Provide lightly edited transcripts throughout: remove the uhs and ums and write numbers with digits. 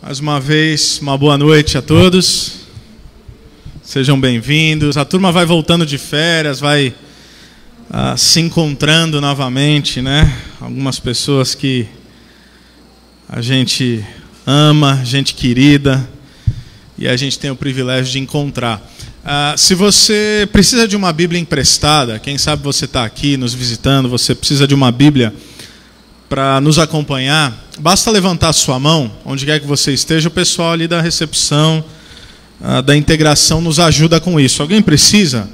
Mais uma vez, uma boa noite a todos. Sejam bem-vindos. A turma vai voltando de férias, vai se encontrando novamente, né? Algumas pessoas que a gente ama, gente querida, e a gente tem o privilégio de encontrar. Se você precisa de uma Bíblia emprestada, quem sabe você está aqui nos visitando, você precisa de uma Bíblia para nos acompanhar, basta levantar a sua mão, onde quer que você esteja, o pessoal ali da recepção, da integração nos ajuda com isso. Alguém precisa?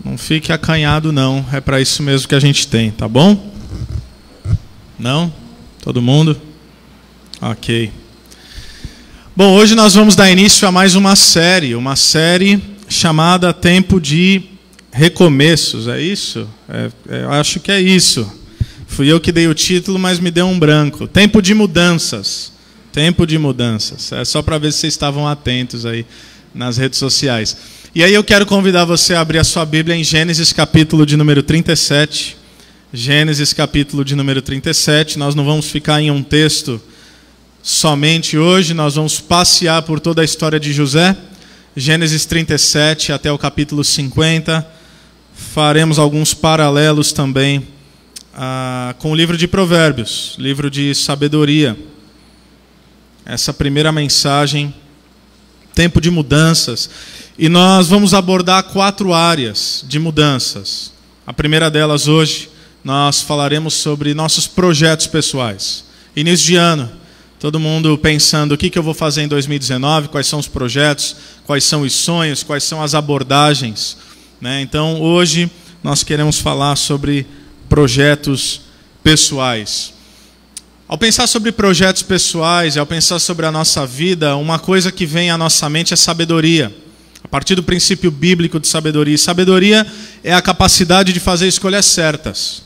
Não fique acanhado não, é para isso mesmo que a gente tem, tá bom? Não? Todo mundo? Ok. Bom, hoje nós vamos dar início a mais uma série chamada Tempo de Recomeços, é isso? Eu acho que é isso. Fui eu que dei o título, mas me deu um branco. Tempo de mudanças. Tempo de mudanças. É só para ver se vocês estavam atentos aí nas redes sociais. E aí eu quero convidar você a abrir a sua Bíblia em Gênesis capítulo de número 37. Gênesis capítulo de número 37. Nós não vamos ficar em um texto somente hoje, nós vamos passear por toda a história de José. Gênesis 37 até o capítulo 50. Faremos alguns paralelos também com o livro de Provérbios, livro de sabedoria. Essa primeira mensagem, tempo de mudanças. E nós vamos abordar 4 áreas de mudanças. A primeira delas hoje, nós falaremos sobre nossos projetos pessoais. Início de ano, todo mundo pensando o que eu vou fazer em 2019, quais são os projetos, quais são os sonhos, quais são as abordagens, né? Então hoje nós queremos falar sobre projetos pessoais. Ao pensar sobre projetos pessoais e ao pensar sobre a nossa vida, uma coisa que vem à nossa mente é sabedoria. A partir do princípio bíblico de sabedoria. Sabedoria é a capacidade de fazer escolhas certas.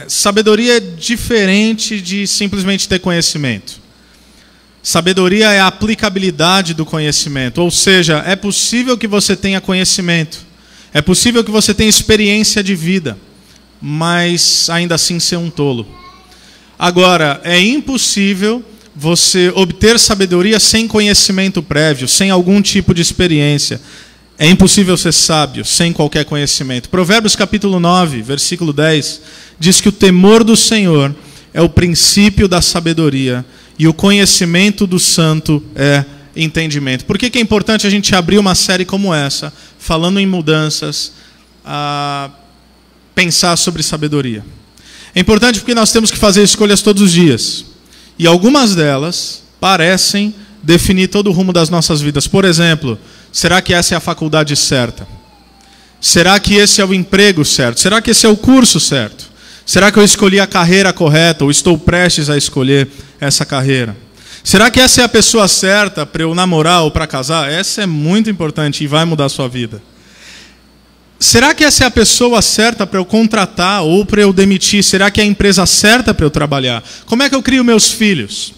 Sabedoria é diferente de simplesmente ter conhecimento. Sabedoria é a aplicabilidade do conhecimento. Ou seja, é possível que você tenha conhecimento. É possível que você tenha experiência de vida, mas ainda assim ser um tolo. Agora, é impossível você obter sabedoria sem conhecimento prévio, sem algum tipo de experiência. É impossível ser sábio sem qualquer conhecimento. Provérbios capítulo 9, versículo 10, diz que o temor do Senhor é o princípio da sabedoria e o conhecimento do santo é entendimento. Por que é importante a gente abrir uma série como essa, falando em mudanças, pensar sobre sabedoria? É importante porque nós temos que fazer escolhas todos os dias. E algumas delas parecem definir todo o rumo das nossas vidas. Por exemplo, será que essa é a faculdade certa? Será que esse é o emprego certo? Será que esse é o curso certo? Será que eu escolhi a carreira correta ou estou prestes a escolher essa carreira? Será que essa é a pessoa certa para eu namorar ou para casar? Essa é muito importante e vai mudar a sua vida. Será que essa é a pessoa certa para eu contratar ou para eu demitir? Será que é a empresa certa para eu trabalhar? Como é que eu crio meus filhos?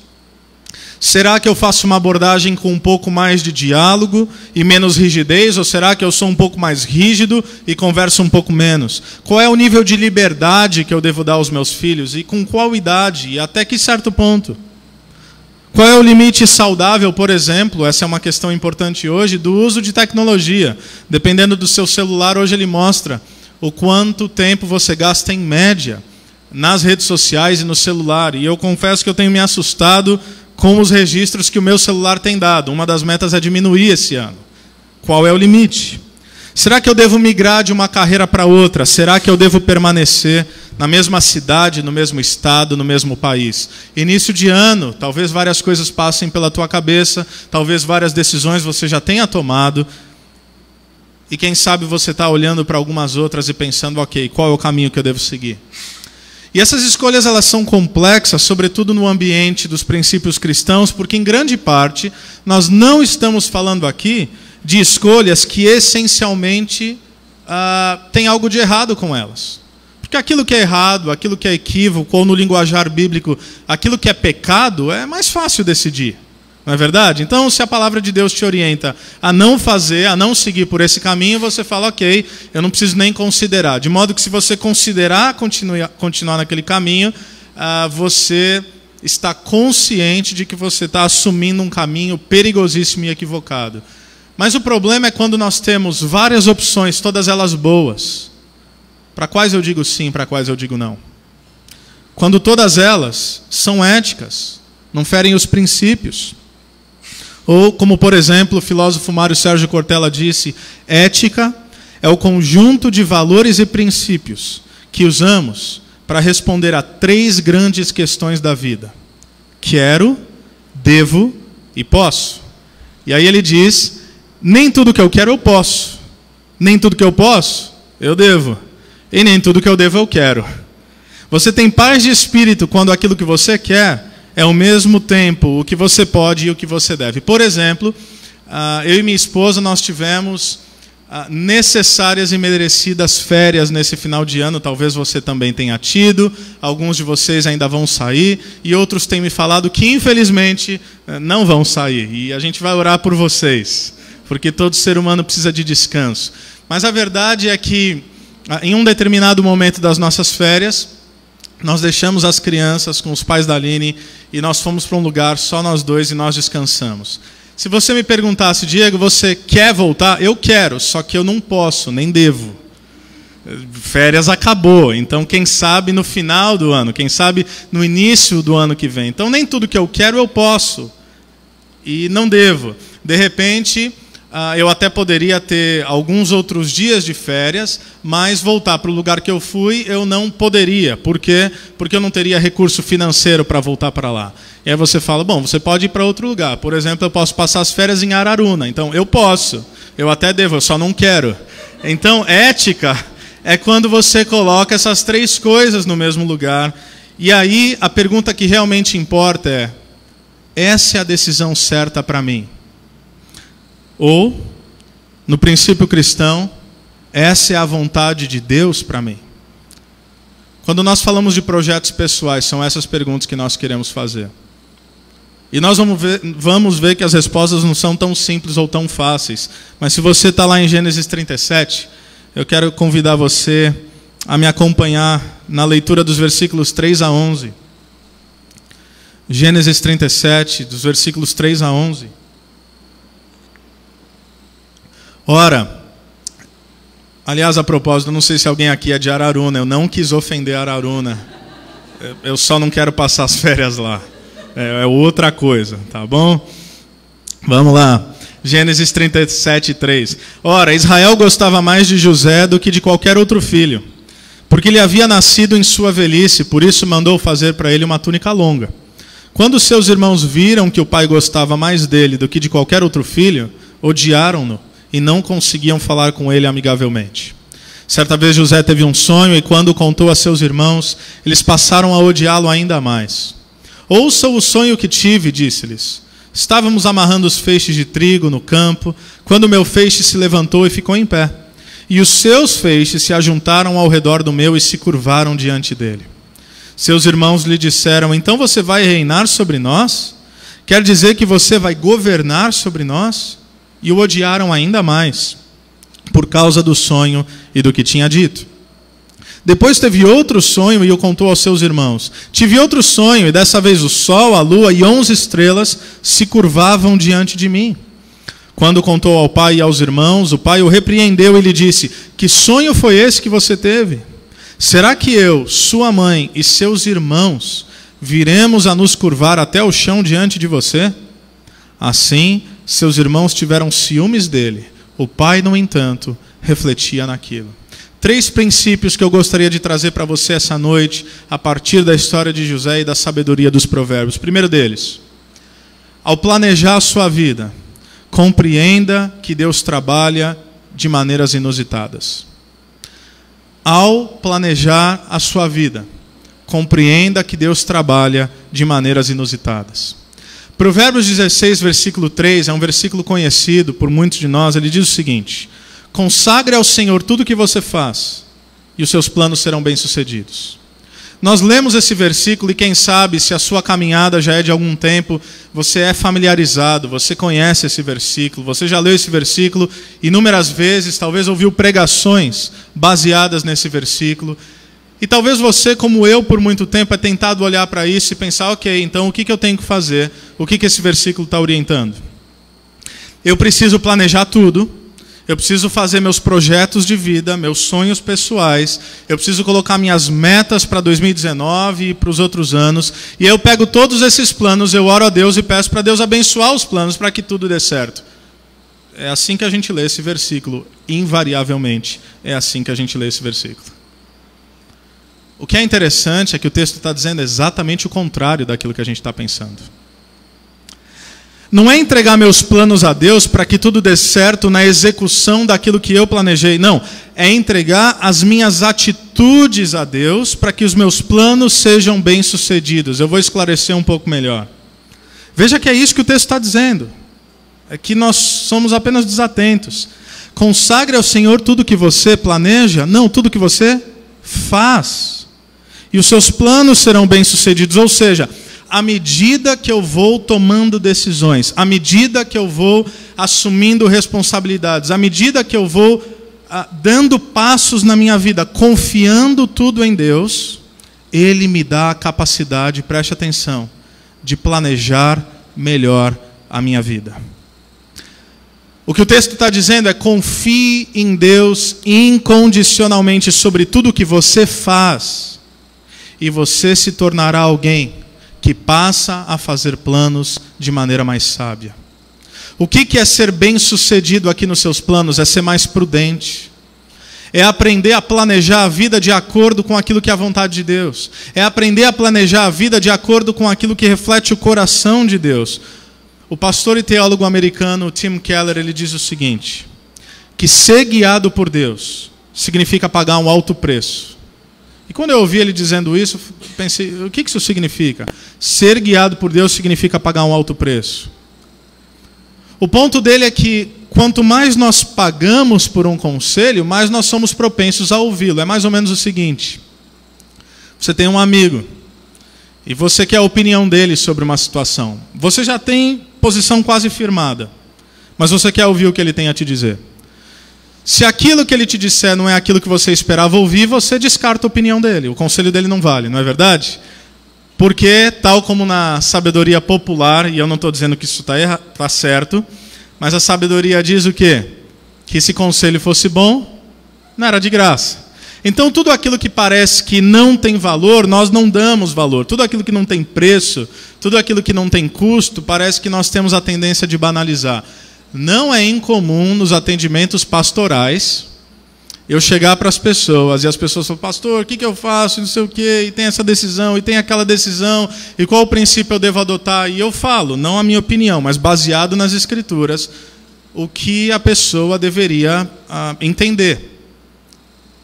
Será que eu faço uma abordagem com um pouco mais de diálogo e menos rigidez? Ou será que eu sou um pouco mais rígido e converso um pouco menos? Qual é o nível de liberdade que eu devo dar aos meus filhos? E com qual idade? E até que certo ponto? Qual é o limite saudável, por exemplo, essa é uma questão importante hoje, do uso de tecnologia? Dependendo do seu celular, hoje ele mostra o quanto tempo você gasta em média nas redes sociais e no celular. E eu confesso que eu tenho me assustado com os registros que o meu celular tem dado. Uma das metas é diminuir esse ano. Qual é o limite? Será que eu devo migrar de uma carreira para outra? Será que eu devo permanecer na mesma cidade, no mesmo estado, no mesmo país? Início de ano, talvez várias coisas passem pela tua cabeça, talvez várias decisões você já tenha tomado, e quem sabe você está olhando para algumas outras e pensando, ok, qual é o caminho que eu devo seguir? E essas escolhas elas são complexas, sobretudo no ambiente dos princípios cristãos, porque em grande parte nós não estamos falando aqui de escolhas que essencialmente tem algo de errado com elas. Porque aquilo que é errado, aquilo que é equívoco, ou no linguajar bíblico, aquilo que é pecado, é mais fácil decidir. Não é verdade? Então, se a palavra de Deus te orienta a não fazer, a não seguir por esse caminho, você fala, ok, eu não preciso nem considerar. De modo que se você considerar continuar naquele caminho, você está consciente de que você está assumindo um caminho perigosíssimo e equivocado. Mas o problema é quando nós temos várias opções, todas elas boas, para quais eu digo sim, para quais eu digo não. Quando todas elas são éticas, não ferem os princípios. Ou, como por exemplo, o filósofo Mário Sérgio Cortella disse, ética é o conjunto de valores e princípios que usamos para responder a 3 grandes questões da vida. Quero, devo e posso. E aí ele diz, nem tudo que eu quero eu posso. Nem tudo que eu posso, eu devo. E nem tudo que eu devo eu quero. Você tem paz de espírito quando aquilo que você quer é ao mesmo tempo o que você pode e o que você deve. Por exemplo, eu e minha esposa, nós tivemos necessárias e merecidas férias nesse final de ano. Talvez você também tenha tido, alguns de vocês ainda vão sair, e outros têm me falado que infelizmente não vão sair. E a gente vai orar por vocês, porque todo ser humano precisa de descanso. Mas a verdade é que em um determinado momento das nossas férias, nós deixamos as crianças com os pais da Aline e nós fomos para um lugar, só nós dois, e nós descansamos. Se você me perguntasse, Diego, você quer voltar? Eu quero, só que eu não posso, nem devo. Férias acabou, então quem sabe no final do ano, quem sabe no início do ano que vem. Então nem tudo que eu quero eu posso e não devo. De repente, eu até poderia ter alguns outros dias de férias, mas voltar para o lugar que eu fui eu não poderia. Por quê? Porque eu não teria recurso financeiro para voltar para lá. E aí você fala, bom, você pode ir para outro lugar. Por exemplo, eu posso passar as férias em Araruna. Então, eu posso, eu até devo, eu só não quero. Então, ética é quando você coloca essas 3 coisas no mesmo lugar. E aí, a pergunta que realmente importa é, essa é a decisão certa para mim? Ou, no princípio cristão, essa é a vontade de Deus para mim? Quando nós falamos de projetos pessoais, são essas perguntas que nós queremos fazer. E nós vamos ver que as respostas não são tão simples ou tão fáceis. Mas se você está lá em Gênesis 37, eu quero convidar você a me acompanhar na leitura dos versículos 3 a 11. Gênesis 37, dos versículos 3 a 11. Ora, aliás, a propósito, eu não sei se alguém aqui é de Araruna, eu não quis ofender Araruna. Eu só não quero passar as férias lá. É outra coisa, tá bom? Vamos lá. Gênesis 37, 3. Ora, Israel gostava mais de José do que de qualquer outro filho, porque ele havia nascido em sua velhice, por isso mandou fazer para ele uma túnica longa. Quando seus irmãos viram que o pai gostava mais dele do que de qualquer outro filho, odiaram-no e não conseguiam falar com ele amigavelmente. Certa vez José teve um sonho e quando o contou a seus irmãos, eles passaram a odiá-lo ainda mais. Ouçam o sonho que tive, disse-lhes. Estávamos amarrando os feixes de trigo no campo, quando o meu feixe se levantou e ficou em pé. E os seus feixes se ajuntaram ao redor do meu e se curvaram diante dele. Seus irmãos lhe disseram, então você vai reinar sobre nós? Quer dizer que você vai governar sobre nós? E o odiaram ainda mais, por causa do sonho e do que tinha dito. Depois teve outro sonho e o contou aos seus irmãos. Tive outro sonho e dessa vez o sol, a lua e 11 estrelas se curvavam diante de mim. Quando contou ao pai e aos irmãos, o pai o repreendeu e lhe disse, que sonho foi esse que você teve? Será que eu, sua mãe e seus irmãos viremos a nos curvar até o chão diante de você? Assim, seus irmãos tiveram ciúmes dele. O pai, no entanto, refletia naquilo. 3 princípios que eu gostaria de trazer para você essa noite, a partir da história de José e da sabedoria dos provérbios. Primeiro deles, ao planejar a sua vida, compreenda que Deus trabalha de maneiras inusitadas. Ao planejar a sua vida, compreenda que Deus trabalha de maneiras inusitadas. Provérbios 16, versículo 3, é um versículo conhecido por muitos de nós. Ele diz o seguinte: consagre ao Senhor tudo o que você faz, e os seus planos serão bem-sucedidos. Nós lemos esse versículo e quem sabe, se a sua caminhada já é de algum tempo, você é familiarizado, você conhece esse versículo, você já leu esse versículo inúmeras vezes, talvez ouviu pregações baseadas nesse versículo. E talvez você, como eu, por muito tempo, é tentado olhar para isso e pensar, ok, então o que eu tenho que fazer? O que esse versículo está orientando? Eu preciso planejar tudo, eu preciso fazer meus projetos de vida, meus sonhos pessoais, eu preciso colocar minhas metas para 2019 e para os outros anos, e eu pego todos esses planos, eu oro a Deus e peço para Deus abençoar os planos para que tudo dê certo. É assim que a gente lê esse versículo, invariavelmente, é assim que a gente lê esse versículo. O que é interessante é que o texto está dizendo exatamente o contrário daquilo que a gente está pensando. Não é entregar meus planos a Deus para que tudo dê certo na execução daquilo que eu planejei. Não, é entregar as minhas atitudes a Deus para que os meus planos sejam bem-sucedidos. Eu vou esclarecer um pouco melhor. Veja que é isso que o texto está dizendo. É que nós somos apenas desatentos. Consagre ao Senhor tudo que você planeja, não tudo que você faz. E os seus planos serão bem-sucedidos. Ou seja, à medida que eu vou tomando decisões, à medida que eu vou assumindo responsabilidades, à medida que eu vou dando passos na minha vida, confiando tudo em Deus, Ele me dá a capacidade, preste atenção, de planejar melhor a minha vida. O que o texto está dizendo é: confie em Deus incondicionalmente sobre tudo o que você faz, e você se tornará alguém que passa a fazer planos de maneira mais sábia. O que é ser bem-sucedido aqui nos seus planos? É ser mais prudente. É aprender a planejar a vida de acordo com aquilo que é a vontade de Deus. É aprender a planejar a vida de acordo com aquilo que reflete o coração de Deus. O pastor e teólogo americano Tim Keller, ele diz o seguinte, que ser guiado por Deus significa pagar um alto preço. E quando eu ouvi ele dizendo isso, pensei, o que isso significa? Ser guiado por Deus significa pagar um alto preço. O ponto dele é que quanto mais nós pagamos por um conselho, mais nós somos propensos a ouvi-lo. É mais ou menos o seguinte: você tem um amigo e você quer a opinião dele sobre uma situação. Você já tem posição quase firmada, mas você quer ouvir o que ele tem a te dizer. Se aquilo que ele te disser não é aquilo que você esperava ouvir, você descarta a opinião dele. O conselho dele não vale, não é verdade? Porque, tal como na sabedoria popular, e eu não estou dizendo que isso está certo, mas a sabedoria diz o quê? Que se conselho fosse bom, não era de graça. Então tudo aquilo que parece que não tem valor, nós não damos valor. Tudo aquilo que não tem preço, tudo aquilo que não tem custo, parece que nós temos a tendência de banalizar. Não é incomum nos atendimentos pastorais eu chegar para as pessoas e as pessoas falam: pastor, o que eu faço, não sei o quê, e tem essa decisão, e tem aquela decisão, e qual o princípio eu devo adotar? E eu falo, não a minha opinião, mas baseado nas Escrituras, o que a pessoa deveria entender.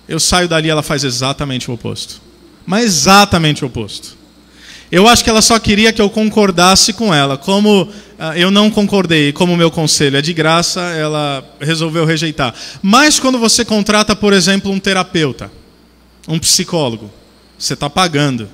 Eu saio dali e ela faz exatamente o oposto. Mas exatamente o oposto. Eu acho que ela só queria que eu concordasse com ela. Como eu não concordei, como o meu conselho é de graça, ela resolveu rejeitar. Mas quando você contrata, por exemplo, um terapeuta, um psicólogo, você está pagando.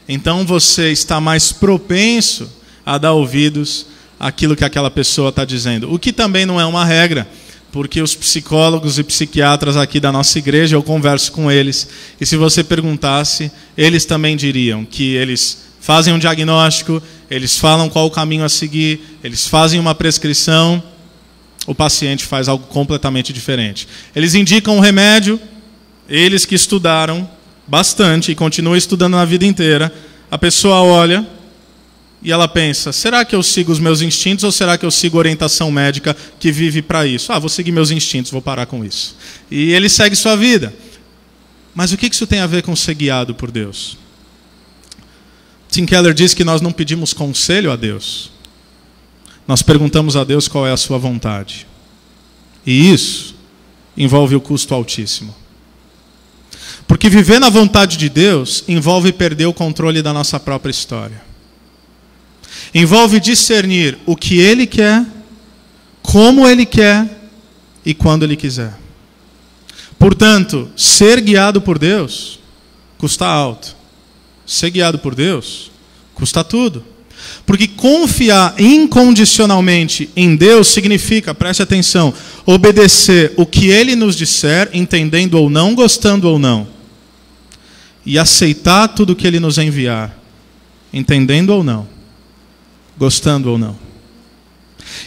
Então você está mais propenso a dar ouvidos àquilo que aquela pessoa está dizendo. O que também não é uma regra, porque os psicólogos e psiquiatras aqui da nossa igreja, eu converso com eles, e se você perguntasse, eles também diriam que eles fazem um diagnóstico, eles falam qual o caminho a seguir, eles fazem uma prescrição, o paciente faz algo completamente diferente. Eles indicam um remédio, eles que estudaram bastante e continuam estudando na vida inteira, a pessoa olha e ela pensa: será que eu sigo os meus instintos ou será que eu sigo a orientação médica que vive para isso? Vou seguir meus instintos, vou parar com isso. E ele segue sua vida. Mas o que isso tem a ver com ser guiado por Deus? Tim Keller diz que nós não pedimos conselho a Deus. Nós perguntamos a Deus qual é a sua vontade. E isso envolve o custo altíssimo. Porque viver na vontade de Deus envolve perder o controle da nossa própria história. Envolve discernir o que Ele quer, como Ele quer e quando Ele quiser. Portanto, ser guiado por Deus custa alto. Ser guiado por Deus custa tudo. Porque confiar incondicionalmente em Deus significa, preste atenção, obedecer o que Ele nos disser, entendendo ou não, gostando ou não. e aceitar tudo que Ele nos enviar, entendendo ou não, gostando ou não.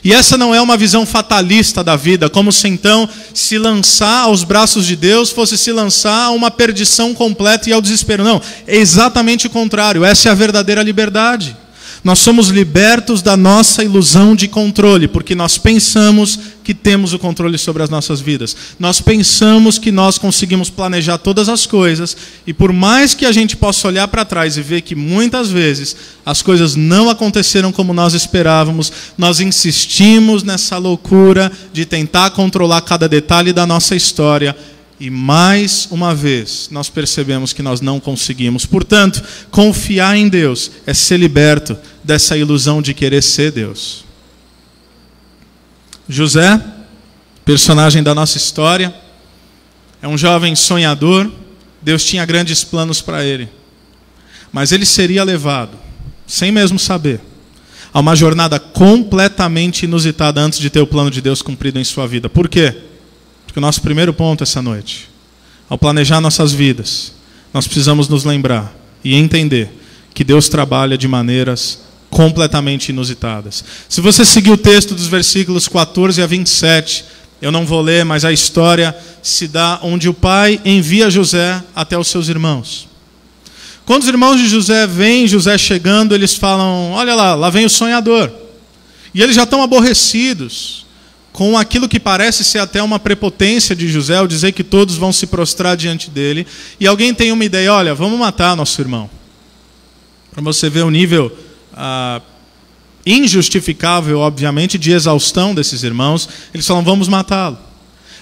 E essa não é uma visão fatalista da vida, como se então se lançar aos braços de Deus fosse se lançar a uma perdição completa e ao desespero. Não, é exatamente o contrário. Essa é a verdadeira liberdade. Nós somos libertos da nossa ilusão de controle, porque nós pensamos que temos o controle sobre as nossas vidas. Nós pensamos que nós conseguimos planejar todas as coisas, e por mais que a gente possa olhar para trás e ver que muitas vezes as coisas não aconteceram como nós esperávamos, nós insistimos nessa loucura de tentar controlar cada detalhe da nossa história, e mais uma vez nós percebemos que nós não conseguimos. Portanto, confiar em Deus é ser liberto dessa ilusão de querer ser Deus. José, personagem da nossa história, é um jovem sonhador. Deus tinha grandes planos para ele, mas ele seria levado, sem mesmo saber, a uma jornada completamente inusitada antes de ter o plano de Deus cumprido em sua vida. Por quê? Porque o nosso primeiro ponto essa noite, ao planejar nossas vidas, nós precisamos nos lembrar e entender que Deus trabalha de maneiras completamente inusitadas. Se você seguir o texto dos versículos 14 a 27, eu não vou ler, mas a história se dá onde o pai envia José até os seus irmãos. Quando os irmãos de José veem José chegando, eles falam: olha lá vem o sonhador. E eles já estão aborrecidos com aquilo que parece ser até uma prepotência de José, ao dizer que todos vão se prostrar diante dele. E alguém tem uma ideia: olha, vamos matar nosso irmão. Para você ver o nível injustificável, obviamente, de exaustão desses irmãos, eles falam: vamos matá-lo.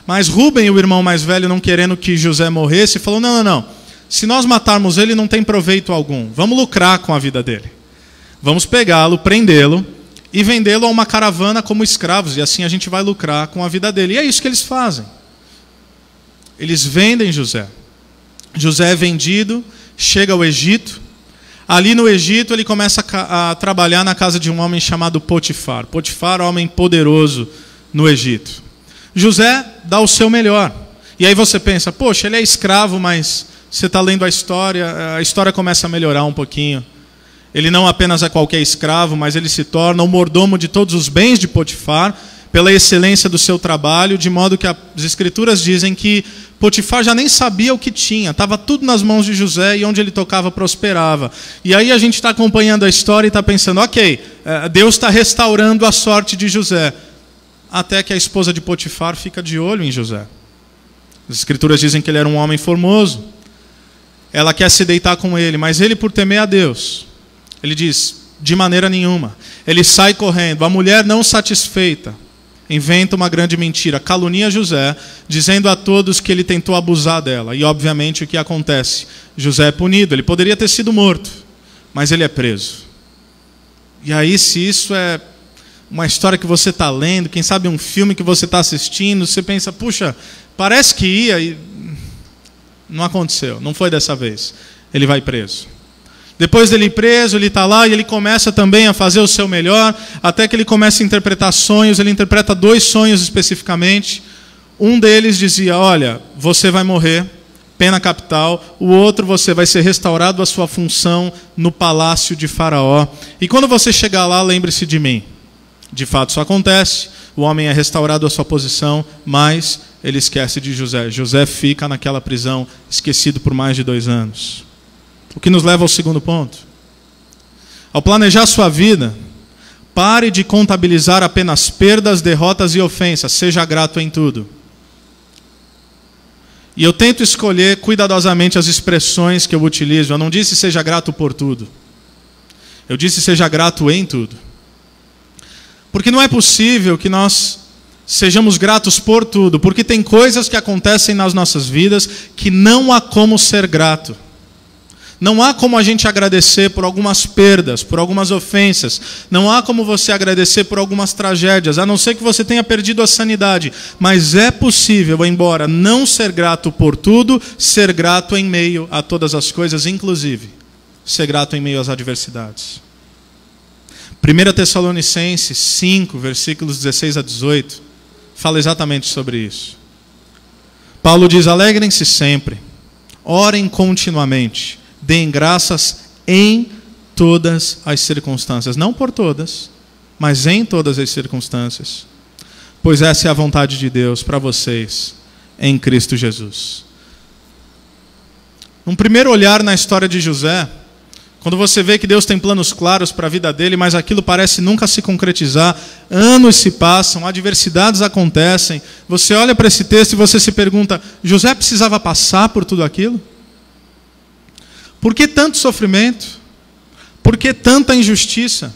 Mas Rúben, o irmão mais velho, não querendo que José morresse, falou: não, se nós matarmos ele não tem proveito algum, vamos lucrar com a vida dele. Vamos pegá-lo, prendê-lo e vendê-lo a uma caravana como escravos, e assim a gente vai lucrar com a vida dele. E é isso que eles fazem. Eles vendem José. José é vendido, chega ao Egito. Ali no Egito ele começa a trabalhar na casa de um homem chamado Potifar. Potifar, homem poderoso no Egito. José dá o seu melhor. E aí você pensa: poxa, ele é escravo, mas você está lendo a história começa a melhorar um pouquinho. Ele não apenas é qualquer escravo, mas ele se torna o mordomo de todos os bens de Potifar, pela excelência do seu trabalho, de modo que as Escrituras dizem que Potifar já nem sabia o que tinha, estava tudo nas mãos de José, e onde ele tocava prosperava. E aí a gente está acompanhando a história e está pensando: ok, Deus está restaurando a sorte de José. Até que a esposa de Potifar fica de olho em José. As Escrituras dizem que ele era um homem formoso. Ela quer se deitar com ele, mas ele, por temer a Deus, ele diz: de maneira nenhuma. Ele sai correndo. A mulher, não satisfeita, inventa uma grande mentira, calunia José, dizendo a todos que ele tentou abusar dela. E obviamente o que acontece? José é punido. Ele poderia ter sido morto, mas ele é preso. E aí, se isso é uma história que você está lendo, quem sabe um filme que você está assistindo, você pensa: puxa, parece que ia, e não aconteceu, não foi dessa vez. Ele vai preso. Depois dele ir preso, ele está lá e ele começa também a fazer o seu melhor, até que ele começa a interpretar sonhos. Ele interpreta 2 sonhos especificamente. Um deles dizia: olha, você vai morrer, pena capital. O outro, você vai ser restaurado à sua função no palácio de Faraó. E quando você chegar lá, lembre-se de mim. De fato, isso acontece. O homem é restaurado à sua posição, mas ele esquece de José. José fica naquela prisão, esquecido por mais de 2 anos. O que nos leva ao segundo ponto. Ao planejar sua vida, pare de contabilizar apenas perdas, derrotas e ofensas. Seja grato em tudo. E eu tento escolher cuidadosamente as expressões que eu utilizo. Eu não disse seja grato por tudo. Eu disse seja grato em tudo. Porque não é possível que nós sejamos gratos por tudo. Porque tem coisas que acontecem nas nossas vidas que não há como ser grato. Não há como a gente agradecer por algumas perdas, por algumas ofensas. Não há como você agradecer por algumas tragédias, a não ser que você tenha perdido a sanidade. Mas é possível, embora não ser grato por tudo, ser grato em meio a todas as coisas, inclusive ser grato em meio às adversidades. 1 Tessalonicenses 5, versículos 16 a 18, fala exatamente sobre isso. Paulo diz: alegrem-se sempre, orem continuamente, deem graças em todas as circunstâncias. Não por todas, mas em todas as circunstâncias. Pois essa é a vontade de Deus para vocês em Cristo Jesus. Um primeiro olhar na história de José, quando você vê que Deus tem planos claros para a vida dele, mas aquilo parece nunca se concretizar, anos se passam, adversidades acontecem, você olha para esse texto e você se pergunta, José precisava passar por tudo aquilo? Por que tanto sofrimento? Por que tanta injustiça?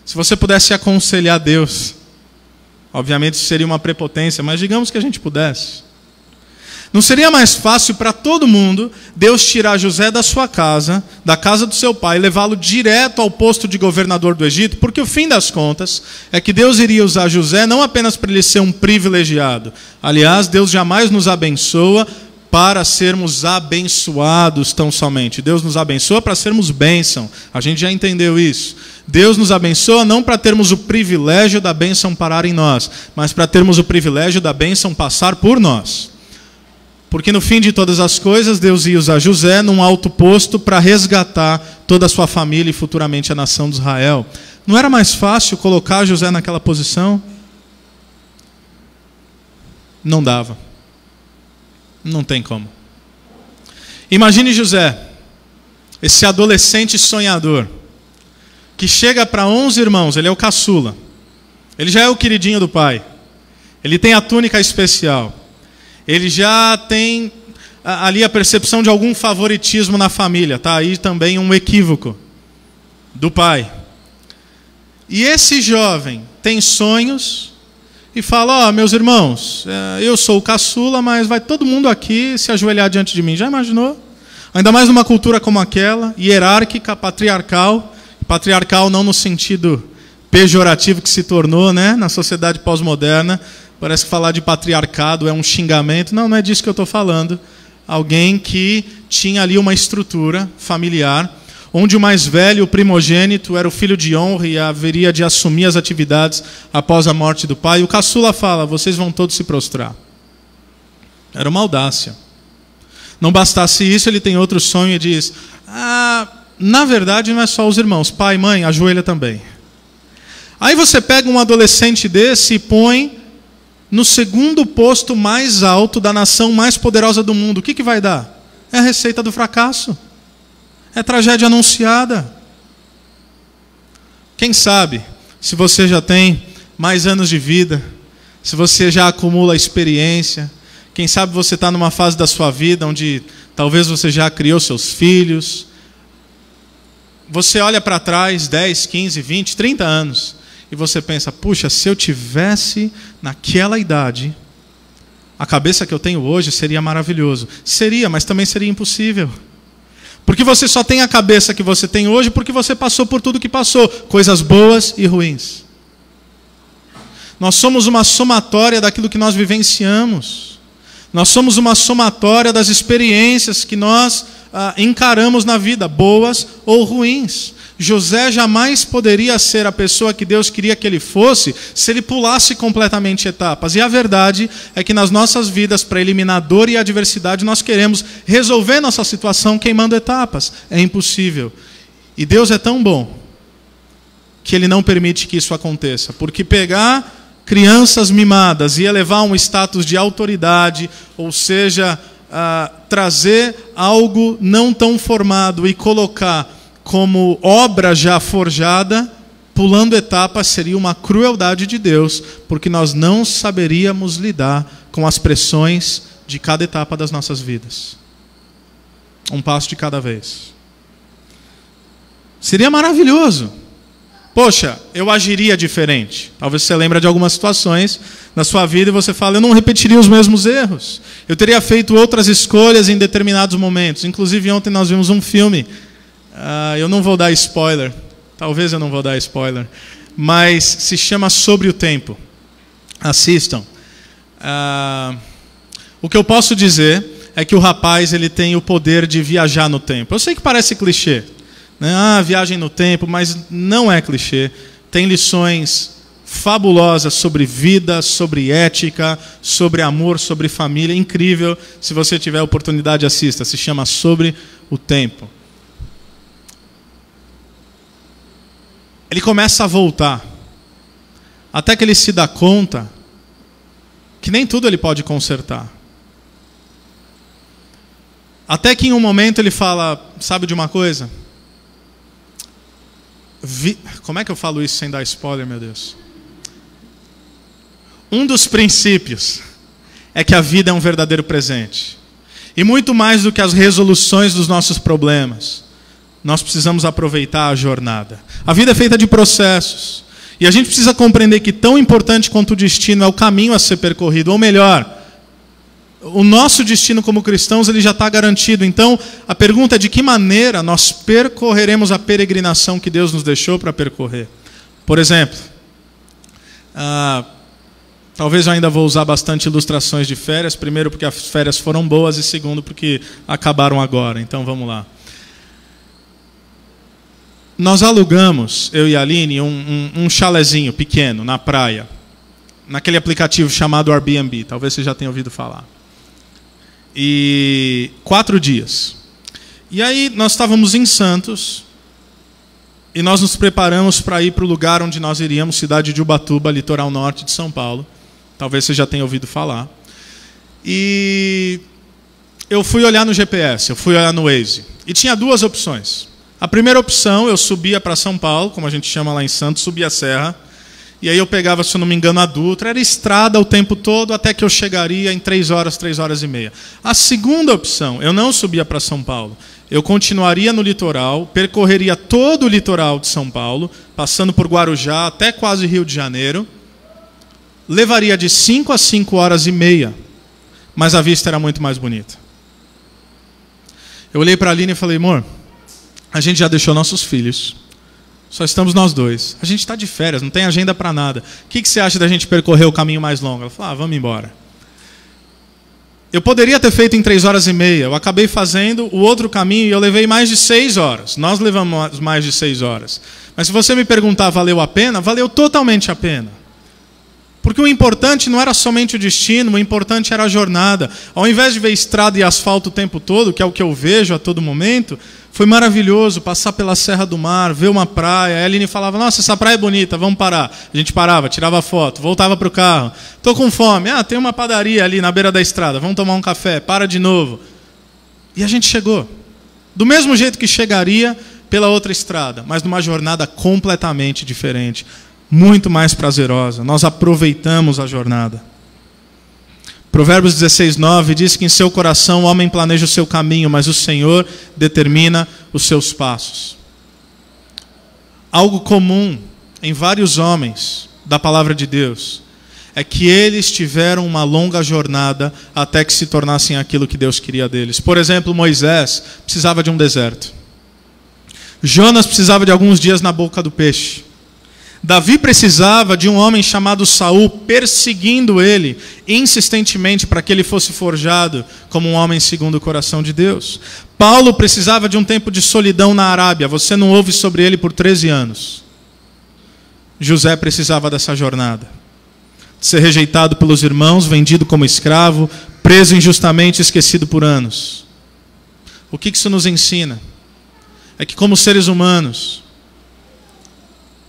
Se você pudesse aconselhar Deus, obviamente isso seria uma prepotência, mas digamos que a gente pudesse. Não seria mais fácil para todo mundo Deus tirar José da sua casa, da casa do seu pai, e levá-lo direto ao posto de governador do Egito? Porque o fim das contas é que Deus iria usar José não apenas para ele ser um privilegiado. Aliás, Deus jamais nos abençoa para sermos abençoados tão somente. Deus nos abençoa para sermos bênção. A gente já entendeu isso. Deus nos abençoa não para termos o privilégio da bênção parar em nós, mas para termos o privilégio da bênção passar por nós. Porque no fim de todas as coisas, Deus ia usar José num alto posto para resgatar toda a sua família e futuramente a nação de Israel. Não era mais fácil colocar José naquela posição? Não dava. Não tem como. Imagine José, esse adolescente sonhador, que chega para 11 irmãos, ele é o caçula. Ele já é o queridinho do pai. Ele tem a túnica especial. Ele já tem ali a percepção de algum favoritismo na família. Está aí também um equívoco do pai. E esse jovem tem sonhos e fala, meus irmãos, eu sou o caçula, mas vai todo mundo aqui se ajoelhar diante de mim. Já imaginou? Ainda mais numa cultura como aquela, hierárquica, patriarcal. Patriarcal não no sentido pejorativo que se tornou, né, na sociedade pós-moderna. Parece que falar de patriarcado é um xingamento. Não é disso que eu estou falando. Alguém que tinha ali uma estrutura familiar, onde o mais velho, o primogênito, era o filho de honra e haveria de assumir as atividades após a morte do pai. E o caçula fala, vocês vão todos se prostrar. Era uma audácia. Não bastasse isso, ele tem outro sonho e diz, na verdade não é só os irmãos, pai, mãe, ajoelha também. Aí você pega um adolescente desse e põe no segundo posto mais alto da nação mais poderosa do mundo. O que vai dar? É a receita do fracasso. É tragédia anunciada. Quem sabe, se você já tem mais anos de vida, se você já acumula experiência, quem sabe você está numa fase da sua vida onde talvez você já criou seus filhos. Você olha para trás 10, 15, 20, 30 anos e você pensa, puxa, se eu tivesse naquela idade, a cabeça que eu tenho hoje seria maravilhoso. Seria, mas também seria impossível. Porque você só tem a cabeça que você tem hoje porque você passou por tudo que passou, coisas boas e ruins. Nós somos uma somatória daquilo que nós vivenciamos. Nós somos uma somatória das experiências que nós encaramos na vida, boas ou ruins. José jamais poderia ser a pessoa que Deus queria que ele fosse se ele pulasse completamente etapas. E a verdade é que nas nossas vidas, para eliminar dor e adversidade, nós queremos resolver nossa situação queimando etapas. É impossível. E Deus é tão bom que Ele não permite que isso aconteça. Porque pegar crianças mimadas e elevar um status de autoridade, ou seja, trazer algo não tão formado e colocar como obra já forjada, pulando etapas, seria uma crueldade de Deus, porque nós não saberíamos lidar com as pressões de cada etapa das nossas vidas. Um passo de cada vez. Seria maravilhoso. Poxa, eu agiria diferente. Talvez você lembre de algumas situações na sua vida e você fala, eu não repetiria os mesmos erros. Eu teria feito outras escolhas em determinados momentos. Inclusive ontem nós vimos um filme. Eu não vou dar spoiler, talvez eu não vou dar spoiler, mas se chama Sobre o Tempo. Assistam. O que eu posso dizer é que o rapaz ele tem o poder de viajar no tempo. Eu sei que parece clichê, né? Viagem no tempo, mas não é clichê. Tem lições fabulosa sobre vida, sobre ética, sobre amor, sobre família. Incrível, se você tiver oportunidade, assista. Se chama Sobre o Tempo. Ele começa a voltar, até que ele se dá conta que nem tudo ele pode consertar. Até que em um momento ele fala, sabe de uma coisa? Como é que eu falo isso sem dar spoiler, meu Deus? Um dos princípios é que a vida é um verdadeiro presente. E muito mais do que as resoluções dos nossos problemas, nós precisamos aproveitar a jornada. A vida é feita de processos. E a gente precisa compreender que tão importante quanto o destino é o caminho a ser percorrido. Ou melhor, o nosso destino como cristãos ele já está garantido. Então, a pergunta é de que maneira nós percorreremos a peregrinação que Deus nos deixou para percorrer. Por exemplo, talvez eu ainda vou usar bastante ilustrações de férias. Primeiro porque as férias foram boas e segundo porque acabaram agora. Então vamos lá. Nós alugamos, eu e a Aline, um chalezinho pequeno na praia, naquele aplicativo chamado Airbnb. Talvez você já tenha ouvido falar. E 4 dias. E aí nós estávamos em Santos e nós nos preparamos para ir para o lugar onde nós iríamos, cidade de Ubatuba, litoral norte de São Paulo. Talvez você já tenha ouvido falar. E eu fui olhar no GPS, eu fui olhar no Waze. E tinha 2 opções. A primeira opção, eu subia para São Paulo, como a gente chama lá em Santos, subia a serra. E aí eu pegava, se eu não me engano, a Dutra. Era estrada o tempo todo, até que eu chegaria em 3 horas, 3 horas e meia. A segunda opção, eu não subia para São Paulo. Eu continuaria no litoral, percorreria todo o litoral de São Paulo, passando por Guarujá até quase Rio de Janeiro. Levaria de 5 a 5 horas e meia, mas a vista era muito mais bonita. Eu olhei para a Aline e falei, amor, a gente já deixou nossos filhos, só estamos nós 2. A gente está de férias, não tem agenda para nada. O que você acha da gente percorrer o caminho mais longo? Ela falou, vamos embora. Eu poderia ter feito em 3 horas e meia, eu acabei fazendo o outro caminho e eu levei mais de 6 horas. Nós levamos mais de 6 horas. Mas se você me perguntar, valeu a pena? Valeu totalmente a pena. Porque o importante não era somente o destino, o importante era a jornada. Ao invés de ver estrada e asfalto o tempo todo, que é o que eu vejo a todo momento, foi maravilhoso passar pela Serra do Mar, ver uma praia. A Aline falava, nossa, essa praia é bonita, vamos parar. A gente parava, tirava foto, voltava para o carro. Estou com fome, tem uma padaria ali na beira da estrada, vamos tomar um café, para de novo. E a gente chegou. Do mesmo jeito que chegaria pela outra estrada, mas numa jornada completamente diferente. Muito mais prazerosa. Nós aproveitamos a jornada. Provérbios 16:9 diz que em seu coração o homem planeja o seu caminho, mas o Senhor determina os seus passos. Algo comum em vários homens da palavra de Deus é que eles tiveram uma longa jornada até que se tornassem aquilo que Deus queria deles. Por exemplo, Moisés precisava de um deserto. Jonas precisava de alguns dias na boca do peixe. Davi precisava de um homem chamado Saul perseguindo ele insistentemente para que ele fosse forjado como um homem segundo o coração de Deus. Paulo precisava de um tempo de solidão na Arábia. Você não ouve sobre ele por 13 anos. José precisava dessa jornada. De ser rejeitado pelos irmãos, vendido como escravo, preso injustamente, esquecido por anos. O que isso nos ensina? É que como seres humanos,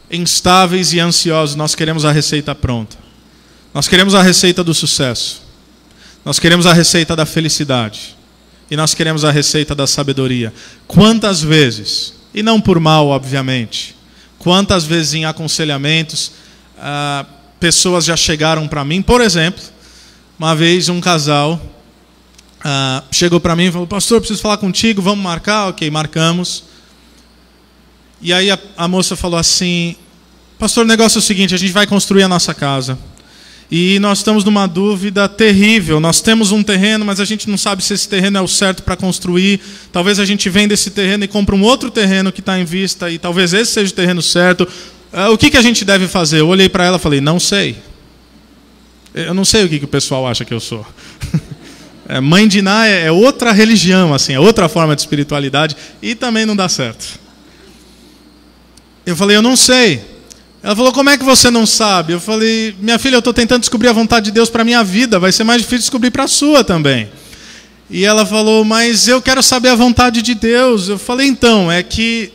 instáveis e ansiosos, nós queremos a receita pronta. Nós queremos a receita do sucesso. Nós queremos a receita da felicidade. E nós queremos a receita da sabedoria. Quantas vezes, e não por mal, obviamente, quantas vezes em aconselhamentos, pessoas já chegaram para mim, por exemplo, uma vez um casal chegou para mim e falou, pastor, eu preciso falar contigo, vamos marcar? Ok, marcamos. E aí a moça falou assim, pastor, o negócio é o seguinte, a gente vai construir a nossa casa. E nós estamos numa dúvida terrível. Nós temos um terreno, mas a gente não sabe se esse terreno é o certo para construir. Talvez a gente venda esse terreno e compre um outro terreno que está em vista, e talvez esse seja o terreno certo. O que a gente deve fazer? Eu olhei para ela e falei, não sei. Eu não sei o que o pessoal acha que eu sou. Mãe de Ná é outra religião, assim, é outra forma de espiritualidade, e também não dá certo. Eu falei, eu não sei. Ela falou, como é que você não sabe? Eu falei, minha filha, eu estou tentando descobrir a vontade de Deus para a minha vida, vai ser mais difícil descobrir para a sua também. E ela falou, mas eu quero saber a vontade de Deus. Eu falei, então, é que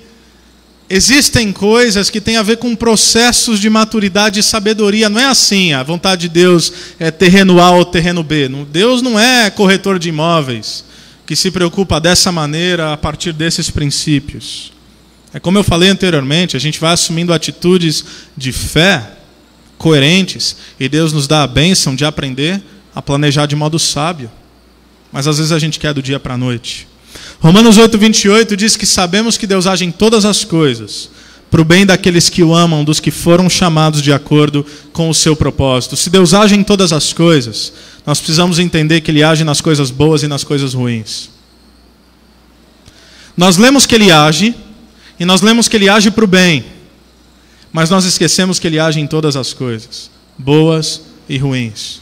existem coisas que têm a ver com processos de maturidade e sabedoria. Não é assim, a vontade de Deus é terreno A ou terreno B. Deus não é corretor de imóveis que se preocupa dessa maneira a partir desses princípios. É como eu falei anteriormente, a gente vai assumindo atitudes de fé coerentes e Deus nos dá a bênção de aprender a planejar de modo sábio. Mas às vezes a gente quer do dia para a noite. Romanos 8:28 diz que sabemos que Deus age em todas as coisas para o bem daqueles que o amam, dos que foram chamados de acordo com o seu propósito. Se Deus age em todas as coisas, nós precisamos entender que Ele age nas coisas boas e nas coisas ruins. Nós lemos que Ele age, e nós lemos que Ele age para o bem, mas nós esquecemos que Ele age em todas as coisas, boas e ruins.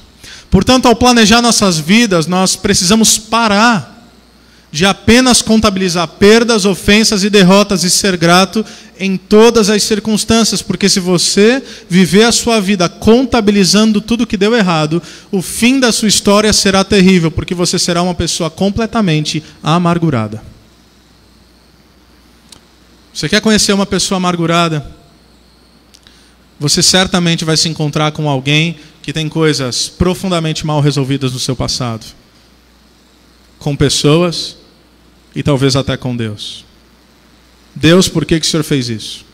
Portanto, ao planejar nossas vidas, nós precisamos parar de apenas contabilizar perdas, ofensas e derrotas e ser grato em todas as circunstâncias, porque se você viver a sua vida contabilizando tudo que deu errado, o fim da sua história será terrível, porque você será uma pessoa completamente amargurada. Você quer conhecer uma pessoa amargurada? Você certamente vai se encontrar com alguém que tem coisas profundamente mal resolvidas no seu passado. Com pessoas e talvez até com Deus. Deus, por que o Senhor fez isso?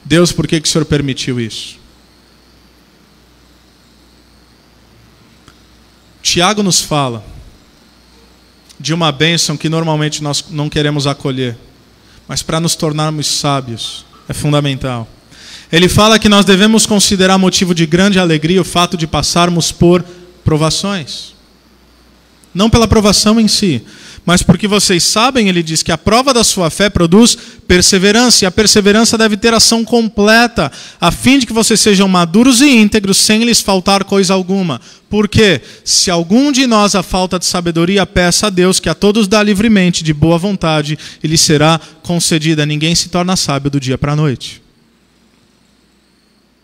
Deus, por que o Senhor permitiu isso? Tiago nos fala de uma bênção que normalmente nós não queremos acolher, mas para nos tornarmos sábios é fundamental. Ele fala que nós devemos considerar motivo de grande alegria o fato de passarmos por provações. Não pela provação em si, mas porque vocês sabem, ele diz que a prova da sua fé produz perseverança, e a perseverança deve ter ação completa, a fim de que vocês sejam maduros e íntegros, sem lhes faltar coisa alguma. Porque, se algum de nós há falta de sabedoria, peça a Deus, que a todos dá livremente, de boa vontade, e lhe será concedida. Ninguém se torna sábio do dia para a noite.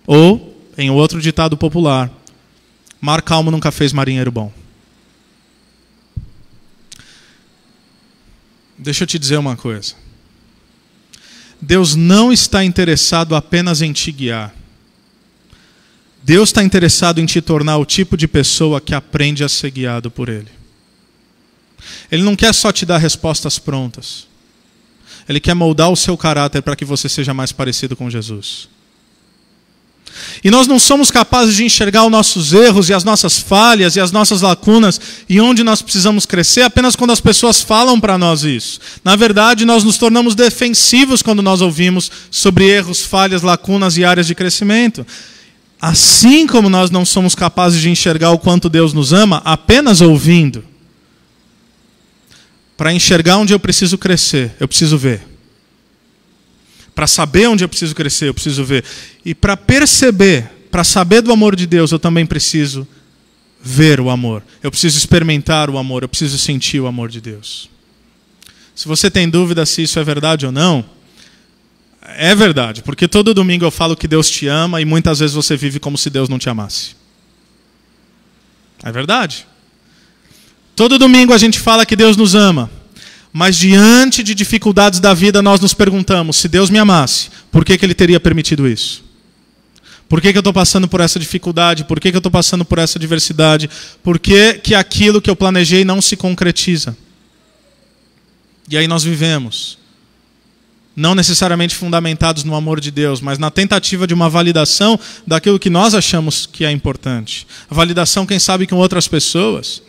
Ou, em outro ditado popular, mar calmo nunca fez marinheiro bom. Deixa eu te dizer uma coisa. Deus não está interessado apenas em te guiar. Deus está interessado em te tornar o tipo de pessoa que aprende a ser guiado por Ele. Ele não quer só te dar respostas prontas. Ele quer moldar o seu caráter para que você seja mais parecido com Jesus. E nós não somos capazes de enxergar os nossos erros e as nossas falhas e as nossas lacunas e onde nós precisamos crescer apenas quando as pessoas falam para nós isso. Na verdade, nós nos tornamos defensivos quando nós ouvimos sobre erros, falhas, lacunas e áreas de crescimento. Assim como nós não somos capazes de enxergar o quanto Deus nos ama apenas ouvindo. Para enxergar onde eu preciso crescer, eu preciso ver. Para saber onde eu preciso crescer, eu preciso ver. E para perceber, para saber do amor de Deus, eu também preciso ver o amor. Eu preciso experimentar o amor, eu preciso sentir o amor de Deus. Se você tem dúvida se isso é verdade ou não, é verdade, porque todo domingo eu falo que Deus te ama e muitas vezes você vive como se Deus não te amasse. É verdade. Todo domingo a gente fala que Deus nos ama. Mas diante de dificuldades da vida, nós nos perguntamos, se Deus me amasse, por que Ele teria permitido isso? Por que eu estou passando por essa dificuldade? Por que eu estou passando por essa adversidade? Por que aquilo que eu planejei não se concretiza? E aí nós vivemos, não necessariamente fundamentados no amor de Deus, mas na tentativa de uma validação daquilo que nós achamos que é importante. A validação, quem sabe, com outras pessoas.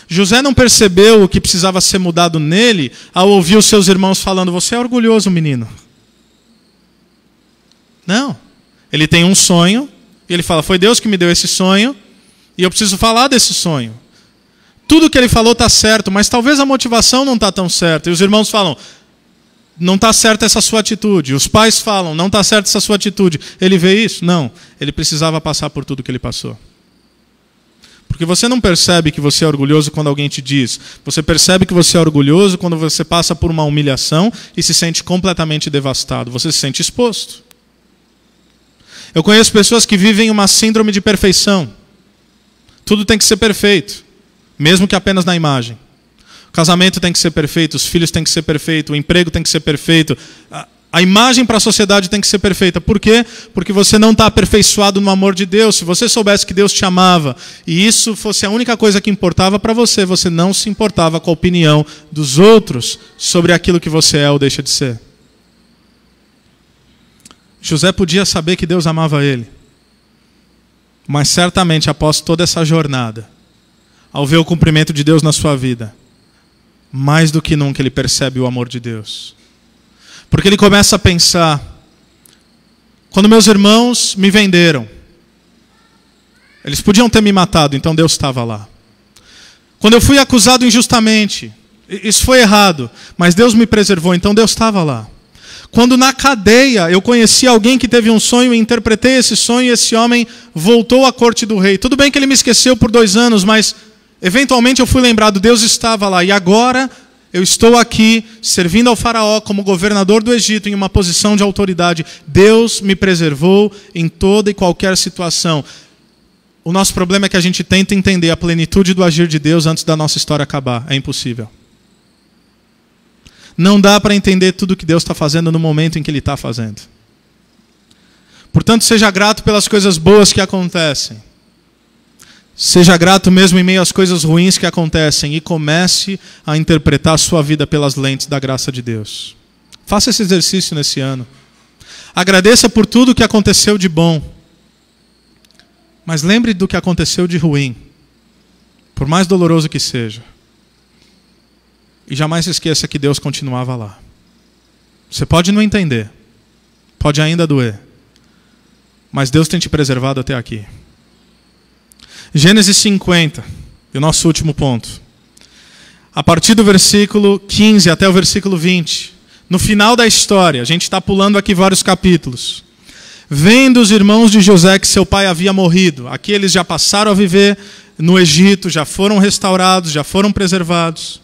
José não percebeu o que precisava ser mudado nele ao ouvir os seus irmãos falando, você é orgulhoso, menino. Não. Ele tem um sonho, e ele fala, foi Deus que me deu esse sonho, e eu preciso falar desse sonho. Tudo que ele falou está certo, mas talvez a motivação não está tão certa. E os irmãos falam, não está certa essa sua atitude. Os pais falam, não está certa essa sua atitude. Ele vê isso? Não. Ele precisava passar por tudo que ele passou. Porque você não percebe que você é orgulhoso quando alguém te diz. Você percebe que você é orgulhoso quando você passa por uma humilhação e se sente completamente devastado. Você se sente exposto. Eu conheço pessoas que vivem uma síndrome de perfeição. Tudo tem que ser perfeito, mesmo que apenas na imagem. O casamento tem que ser perfeito, os filhos têm que ser perfeitos, o emprego tem que ser perfeito. A imagem para a sociedade tem que ser perfeita. Por quê? Porque você não está aperfeiçoado no amor de Deus. Se você soubesse que Deus te amava e isso fosse a única coisa que importava para você, você não se importava com a opinião dos outros sobre aquilo que você é ou deixa de ser. José podia saber que Deus amava ele. Mas certamente, após toda essa jornada, ao ver o cumprimento de Deus na sua vida, mais do que nunca ele percebe o amor de Deus. Porque ele começa a pensar, quando meus irmãos me venderam, eles podiam ter me matado, então Deus estava lá. Quando eu fui acusado injustamente, isso foi errado, mas Deus me preservou, então Deus estava lá. Quando na cadeia eu conheci alguém que teve um sonho e interpretei esse sonho e esse homem voltou à corte do rei. Tudo bem que ele me esqueceu por 2 anos, mas eventualmente eu fui lembrado, Deus estava lá. E agora eu estou aqui servindo ao faraó como governador do Egito em uma posição de autoridade. Deus me preservou em toda e qualquer situação. O nosso problema é que a gente tenta entender a plenitude do agir de Deus antes da nossa história acabar. É impossível. Não dá para entender tudo o que Deus está fazendo no momento em que Ele está fazendo. Portanto, seja grato pelas coisas boas que acontecem. Seja grato mesmo em meio às coisas ruins que acontecem e comece a interpretar a sua vida pelas lentes da graça de Deus. Faça esse exercício nesse ano. Agradeça por tudo o que aconteceu de bom. Mas lembre do que aconteceu de ruim, por mais doloroso que seja. E jamais se esqueça que Deus continuava lá. Você pode não entender, pode ainda doer, mas Deus tem te preservado até aqui. Gênesis 50, e o nosso último ponto. A partir do versículo 15 até o versículo 20, no final da história, a gente está pulando aqui vários capítulos. Vendo os irmãos de José que seu pai havia morrido, aqui eles já passaram a viver no Egito, já foram restaurados, já foram preservados.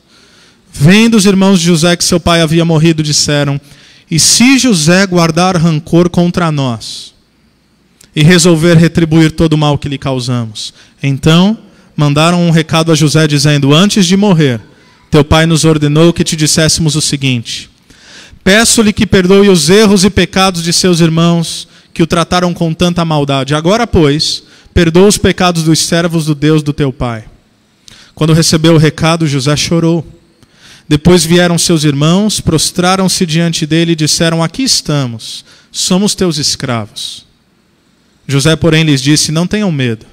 Vendo os irmãos de José que seu pai havia morrido, disseram: e se José guardar rancor contra nós e resolver retribuir todo o mal que lhe causamos? Então mandaram um recado a José dizendo: antes de morrer, teu pai nos ordenou que te disséssemos o seguinte: peço-lhe que perdoe os erros e pecados de seus irmãos que o trataram com tanta maldade. Agora, pois, perdoa os pecados dos servos do Deus do teu pai. Quando recebeu o recado, José chorou. Depois vieram seus irmãos, prostraram-se diante dele e disseram: aqui estamos, somos teus escravos. José, porém, lhes disse: não tenham medo.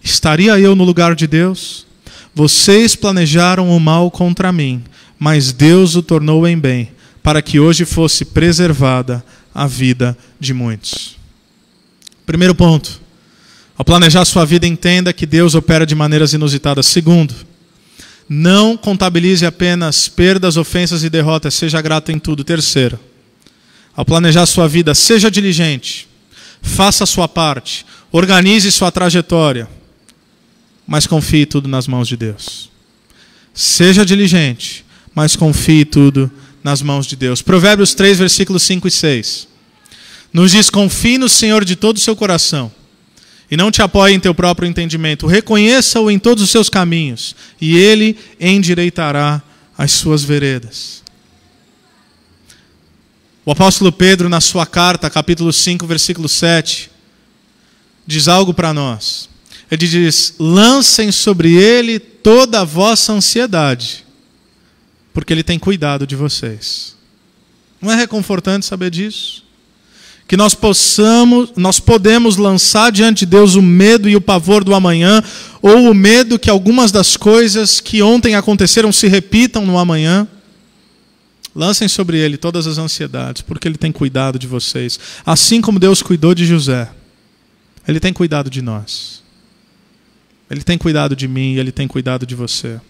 Estaria eu no lugar de Deus? Vocês planejaram o mal contra mim, mas Deus o tornou em bem, para que hoje fosse preservada a vida de muitos. Primeiro ponto. Ao planejar sua vida, entenda que Deus opera de maneiras inusitadas. Segundo, não contabilize apenas perdas, ofensas e derrotas, seja grato em tudo. Terceiro, ao planejar sua vida, seja diligente, faça a sua parte, organize sua trajetória, mas confie tudo nas mãos de Deus. Seja diligente, mas confie tudo nas mãos de Deus. Provérbios 3, versículos 5 e 6. Nos diz: confie no Senhor de todo o seu coração e não te apoie em teu próprio entendimento. Reconheça-o em todos os seus caminhos e Ele endireitará as suas veredas. O apóstolo Pedro, na sua carta, capítulo 5, versículo 7, diz algo para nós. Ele diz: lancem sobre Ele toda a vossa ansiedade, porque Ele tem cuidado de vocês. Não é reconfortante saber disso? Que nós podemos lançar diante de Deus o medo e o pavor do amanhã, ou o medo que algumas das coisas que ontem aconteceram se repitam no amanhã. Lancem sobre Ele todas as ansiedades, porque Ele tem cuidado de vocês. Assim como Deus cuidou de José, Ele tem cuidado de nós. Ele tem cuidado de mim e Ele tem cuidado de você.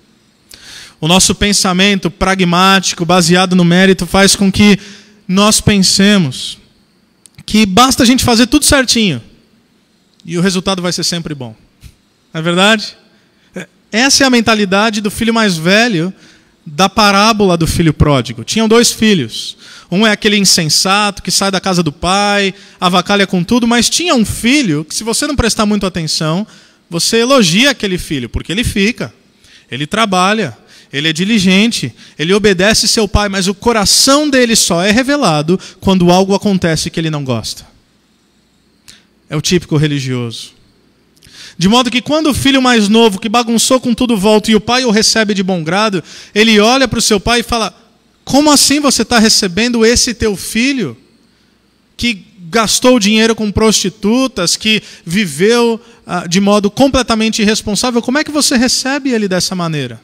O nosso pensamento pragmático, baseado no mérito, faz com que nós pensemos que basta a gente fazer tudo certinho e o resultado vai ser sempre bom. Não é verdade? Essa é a mentalidade do filho mais velho da parábola do filho pródigo. Tinham 2 filhos. Um é aquele insensato que sai da casa do pai, avacalha com tudo, mas tinha um filho que, se você não prestar muito atenção, você elogia aquele filho, porque ele fica, ele trabalha, ele é diligente, ele obedece seu pai, mas o coração dele só é revelado quando algo acontece que ele não gosta. É o típico religioso. De modo que quando o filho mais novo, que bagunçou com tudo, volta e o pai o recebe de bom grado, ele olha para o seu pai e fala: como assim você está recebendo esse teu filho que gastou dinheiro com prostitutas, que viveu de modo completamente irresponsável? Como é que você recebe ele dessa maneira?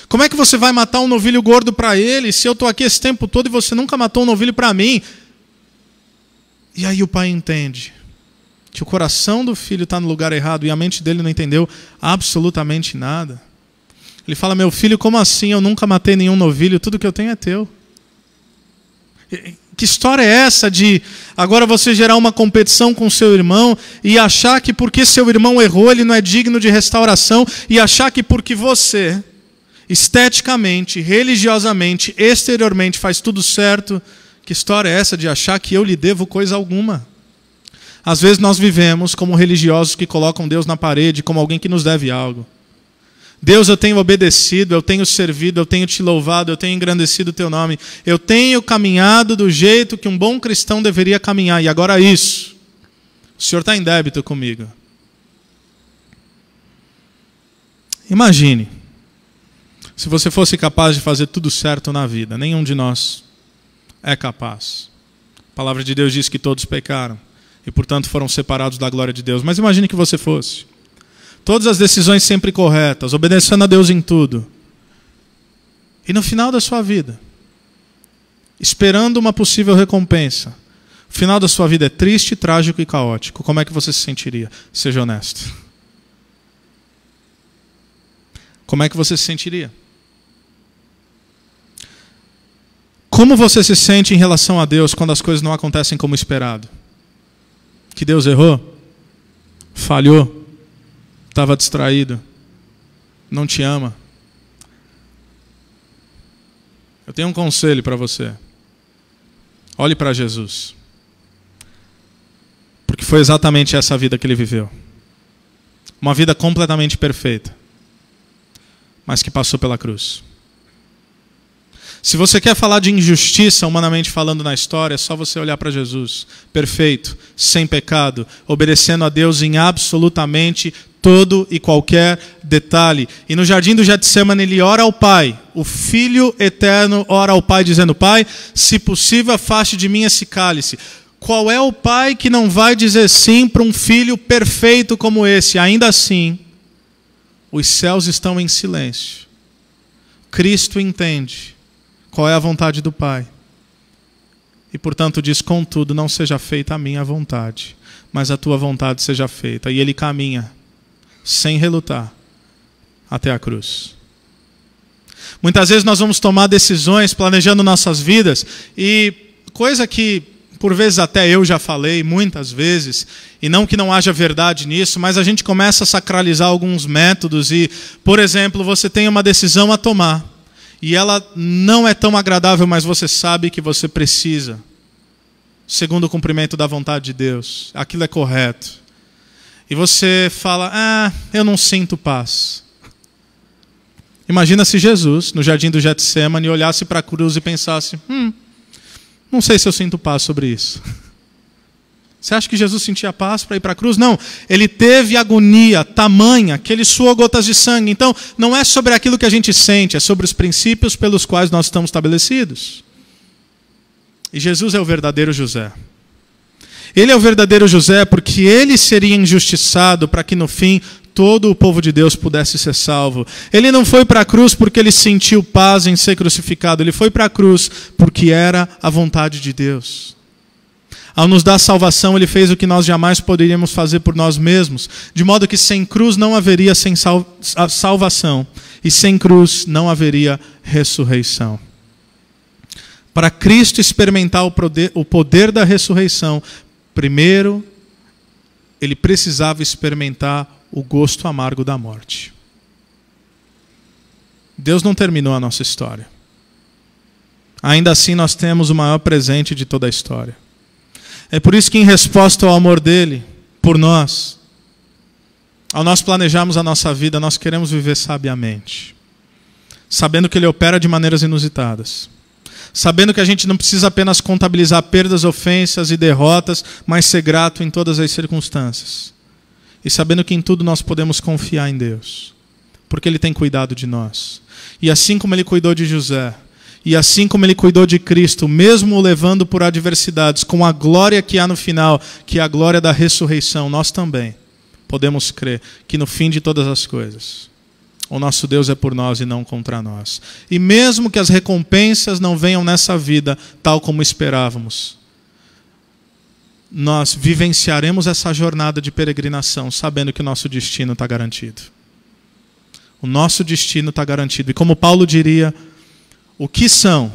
Como é que você vai matar um novilho gordo para ele, se eu estou aqui esse tempo todo e você nunca matou um novilho para mim? E aí o pai entende que o coração do filho está no lugar errado e a mente dele não entendeu absolutamente nada. Ele fala: meu filho, como assim? Eu nunca matei nenhum novilho, tudo que eu tenho é teu. Que história é essa de agora você gerar uma competição com seu irmão e achar que porque seu irmão errou, ele não é digno de restauração, e achar que porque você, esteticamente, religiosamente, exteriormente, faz tudo certo? Que história é essa de achar que eu lhe devo coisa alguma? Às vezes nós vivemos como religiosos que colocam Deus na parede, como alguém que nos deve algo. Deus, eu tenho obedecido, eu tenho servido, eu tenho te louvado, eu tenho engrandecido o teu nome, eu tenho caminhado do jeito que um bom cristão deveria caminhar, e agora isso, o Senhor está em débito comigo. Imagine, se você fosse capaz de fazer tudo certo na vida. Nenhum de nós é capaz. A palavra de Deus diz que todos pecaram e, portanto, foram separados da glória de Deus. Mas imagine que você fosse. Todas as decisões sempre corretas, obedecendo a Deus em tudo. E no final da sua vida, esperando uma possível recompensa, o final da sua vida é triste, trágico e caótico. Como é que você se sentiria? Seja honesto. Como é que você se sentiria? Como você se sente em relação a Deus quando as coisas não acontecem como esperado? Que Deus errou? Falhou? Estava distraído? Não te ama? Eu tenho um conselho para você. Olhe para Jesus. Porque foi exatamente essa vida que ele viveu. Uma vida completamente perfeita, mas que passou pela cruz. Se você quer falar de injustiça, humanamente falando, na história, é só você olhar para Jesus, perfeito, sem pecado, obedecendo a Deus em absolutamente todo e qualquer detalhe. E no jardim do Getsemane ele ora ao Pai, o Filho eterno ora ao Pai dizendo: Pai, se possível afaste de mim esse cálice. Qual é o pai que não vai dizer sim para um filho perfeito como esse? Ainda assim, os céus estão em silêncio. Cristo entende qual é a vontade do Pai. E, portanto, diz: contudo, não seja feita a minha vontade, mas a tua vontade seja feita. E ele caminha, sem relutar, até a cruz. Muitas vezes nós vamos tomar decisões planejando nossas vidas, e coisa que, por vezes até eu já falei, muitas vezes, e não que não haja verdade nisso, mas a gente começa a sacralizar alguns métodos e, por exemplo, você tem uma decisão a tomar, e ela não é tão agradável, mas você sabe que você precisa, segundo o cumprimento da vontade de Deus, aquilo é correto. E você fala: eu não sinto paz. Imagina se Jesus, no jardim do Getsemane, olhasse para a cruz e pensasse: não sei se eu sinto paz sobre isso. Você acha que Jesus sentia paz para ir para a cruz? Não, ele teve agonia tamanha que ele suou gotas de sangue. Então, não é sobre aquilo que a gente sente, é sobre os princípios pelos quais nós estamos estabelecidos. E Jesus é o verdadeiro José. Ele é o verdadeiro José porque ele seria injustiçado para que no fim todo o povo de Deus pudesse ser salvo. Ele não foi para a cruz porque ele sentiu paz em ser crucificado. Ele foi para a cruz porque era a vontade de Deus. Ao nos dar salvação, ele fez o que nós jamais poderíamos fazer por nós mesmos, de modo que sem cruz não haveria salvação, e sem cruz não haveria ressurreição. Para Cristo experimentar o poder da ressurreição, primeiro, ele precisava experimentar o gosto amargo da morte. Deus não terminou a nossa história. Ainda assim, nós temos o maior presente de toda a história. É por isso que, em resposta ao amor dele por nós, ao nós planejarmos a nossa vida, nós queremos viver sabiamente, sabendo que ele opera de maneiras inusitadas, sabendo que a gente não precisa apenas contabilizar perdas, ofensas e derrotas, mas ser grato em todas as circunstâncias, e sabendo que em tudo nós podemos confiar em Deus, porque ele tem cuidado de nós. E assim como ele cuidou de José, e assim como ele cuidou de Cristo, mesmo o levando por adversidades, com a glória que há no final, que é a glória da ressurreição, nós também podemos crer que no fim de todas as coisas, o nosso Deus é por nós e não contra nós. E mesmo que as recompensas não venham nessa vida tal como esperávamos, nós vivenciaremos essa jornada de peregrinação sabendo que o nosso destino está garantido. O nosso destino está garantido. E como Paulo diria, o que são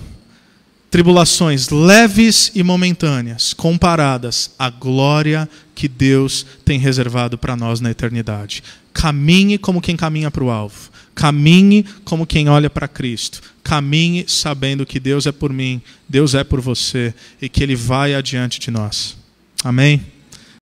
tribulações leves e momentâneas comparadas à glória que Deus tem reservado para nós na eternidade? Caminhe como quem caminha para o alvo. Caminhe como quem olha para Cristo. Caminhe sabendo que Deus é por mim, Deus é por você e que Ele vai adiante de nós. Amém?